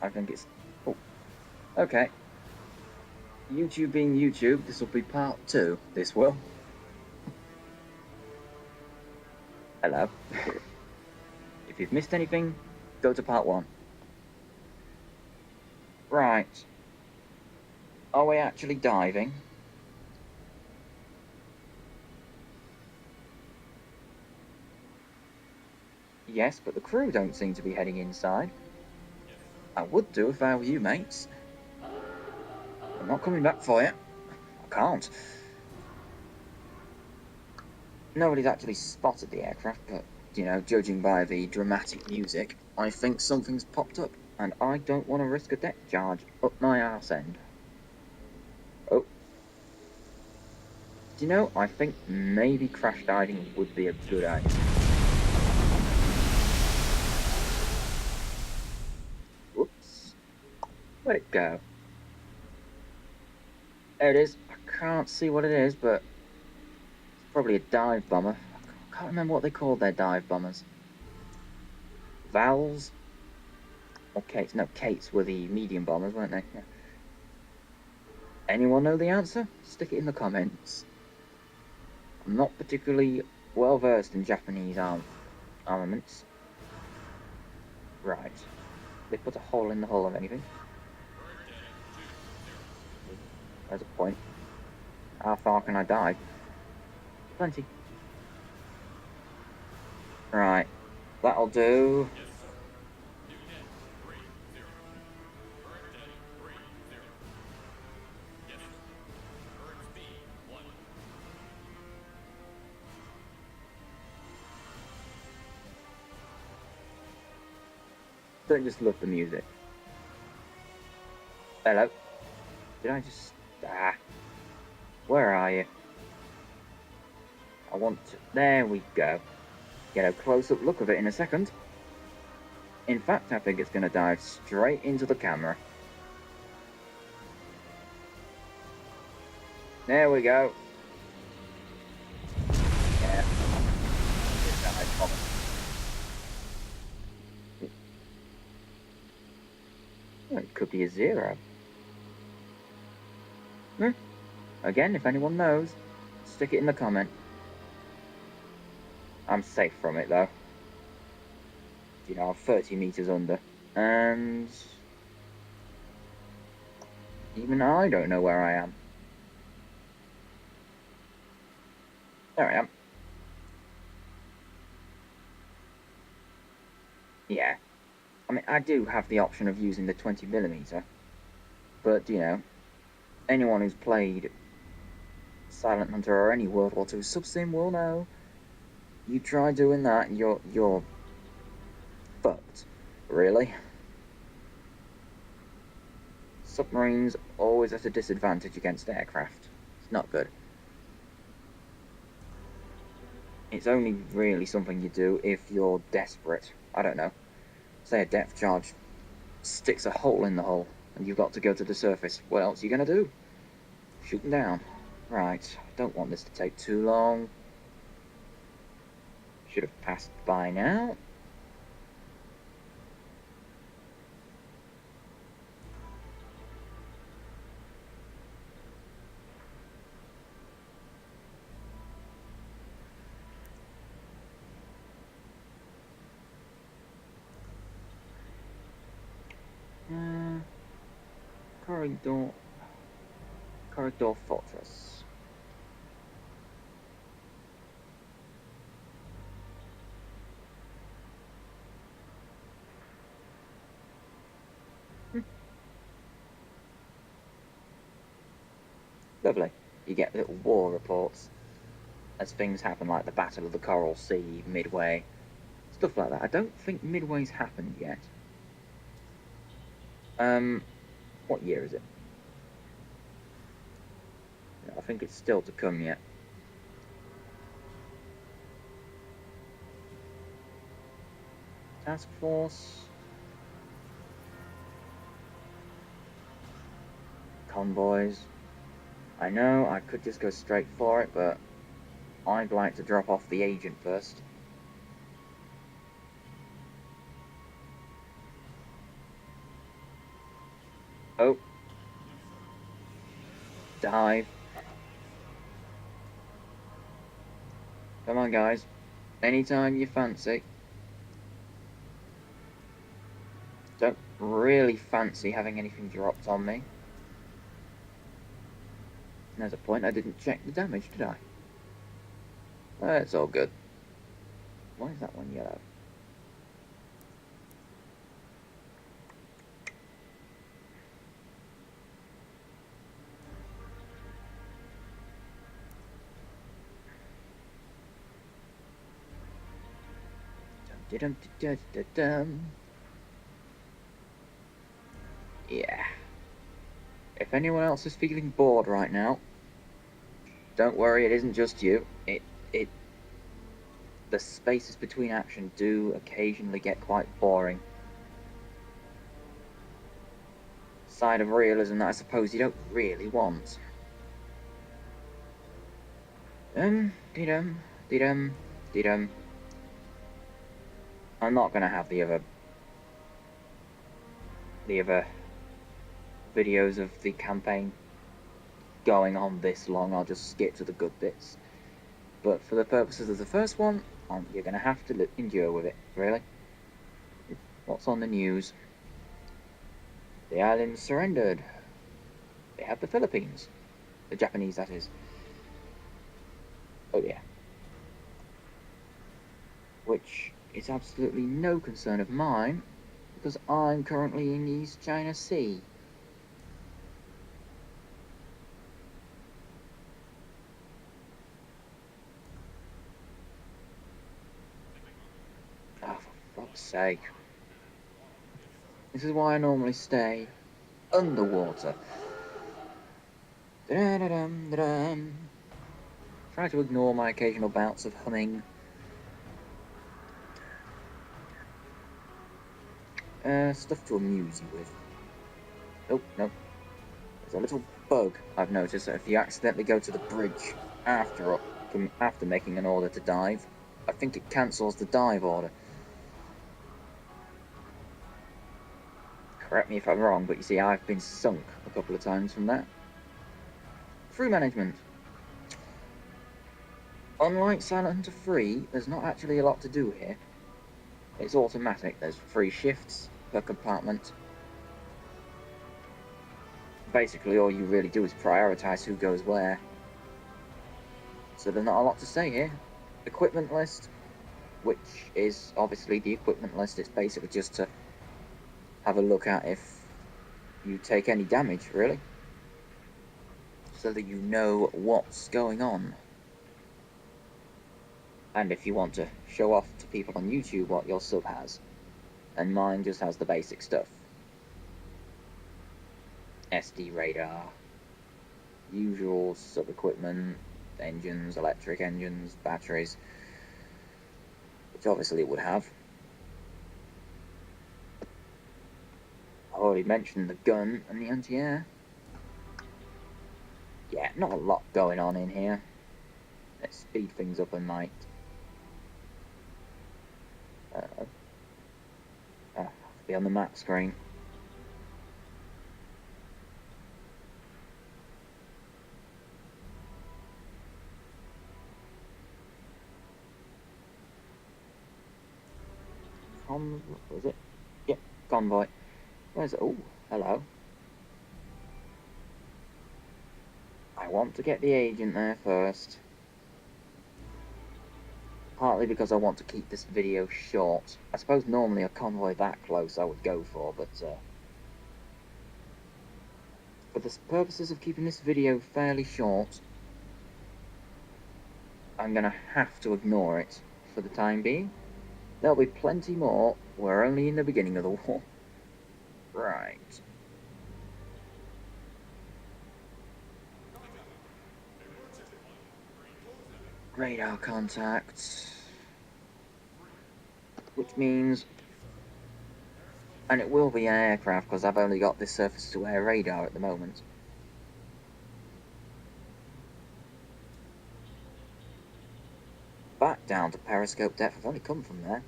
I think it's... Oh, okay. YouTube being YouTube, this will be part 2. This will. Hello. If you've missed anything, go to part 1. Right. Are we actually diving? Yes, but the crew don't seem to be heading inside. I would do if I were you, mates. I'm not coming back for you. I can't. Nobody's actually spotted the aircraft, but, judging by the dramatic music, I think something's popped up, and I don't want to risk a depth charge up my arse end. Oh. Do you know, I think maybe crash diving would be a good idea. Whoops. Where'd it go? There it is. I can't see what it is, but it's probably a dive bomber. I can't remember what they called their dive bombers. Vals? Or Kates? No, Kates were the medium bombers, weren't they? Yeah. Anyone know the answer? Stick it in the comments. I'm not particularly well versed in Japanese armaments. Right. They put a hole in the hull of anything. There's a point. How far can I dive? Plenty. Right. That'll do. Don't just love the music. Hello. Did I just... Where are you? I want to... There we go. Get a close-up look of it in a second. In fact, I think it's going to dive straight into the camera. There we go. Yeah. Well, it could be a 0. Again, if anyone knows, stick it in the comment. I'm safe from it, though. I'm 30 meters under. And... even I don't know where I am. There I am. Yeah. I mean, I do have the option of using the 20mm. But, anyone who's played Silent Hunter or any World War II sub-sim will know. You try doing that, you're fucked. Really. Submarines always at a disadvantage against aircraft. It's not good. It's only really something you do if you're desperate. I don't know. Say a depth charge sticks a hole in the hull and you've got to go to the surface. What else are you going to do? Shoot them down. Right, don't want this to take too long. Should have passed by now. Corridor Fortress. Lovely. You get little war reports as things happen, like the Battle of the Coral Sea, Midway, stuff like that. I don't think Midway's happened yet. What year is it? I think it's still to come yet. Task Force. Convoys. I know I could just go straight for it, but I'd like to drop off the agent first. Oh. Dive. Come on, guys. Anytime you fancy. Don't really fancy having anything dropped on me. And there's a point I didn't check the damage, did I? It's all good. Why is that one yellow? Dum-de-dum-de-dum-de-dum. Yeah. If anyone else is feeling bored right now, don't worry, it isn't just you. The spaces between action do occasionally get quite boring. Side of realism that I suppose you don't really want. De-dum, de-dum, de-dum. I'm not gonna have the other videos of the campaign going on this long. I'll just skip to the good bits. But for the purposes of the first one, you're gonna have to endure with it, really. What's on the news? The islands surrendered. They have the Philippines. The Japanese, that is. Oh yeah. Which is absolutely no concern of mine, because I'm currently in the East China Sea. Oh, for fuck's sake. This is why I normally stay underwater. Da-da-dum-da-dum. Try to ignore my occasional bouts of humming. Stuff to amuse you with. Oh, no. There's a little bug I've noticed that if you accidentally go to the bridge after making an order to dive, I think it cancels the dive order. Correct me if I'm wrong, but you see, I've been sunk a couple of times from that. Crew management. Unlike Silent Hunter 3, there's not actually a lot to do here. It's automatic. There's 3 shifts per compartment. Basically, all you really do is prioritize who goes where. So there's not a lot to say here. Equipment list, which is obviously the equipment list. It's basically just to have a look at if you take any damage, really. So that you know what's going on. And if you want to show off to people on YouTube what your sub has. And mine just has the basic stuff. SD radar, usual sub-equipment, engines, electric engines, batteries, which obviously it would have. I already mentioned the gun and the anti-air. Yeah, not a lot going on in here. Let's speed things up a mite. Be on the map screen. Was it? Yep, convoy. Where's it? Oh, hello. I want to get the agent there first. Partly because I want to keep this video short. I suppose normally a convoy that close I would go for, but for the purposes of keeping this video fairly short, I'm gonna have to ignore it for the time being. There'll be plenty more. We're only in the beginning of the war. Right. Radar contact. Which means... And it will be an aircraft, because I've only got this surface-to-air radar at the moment. Back down to periscope depth. I've only come from there.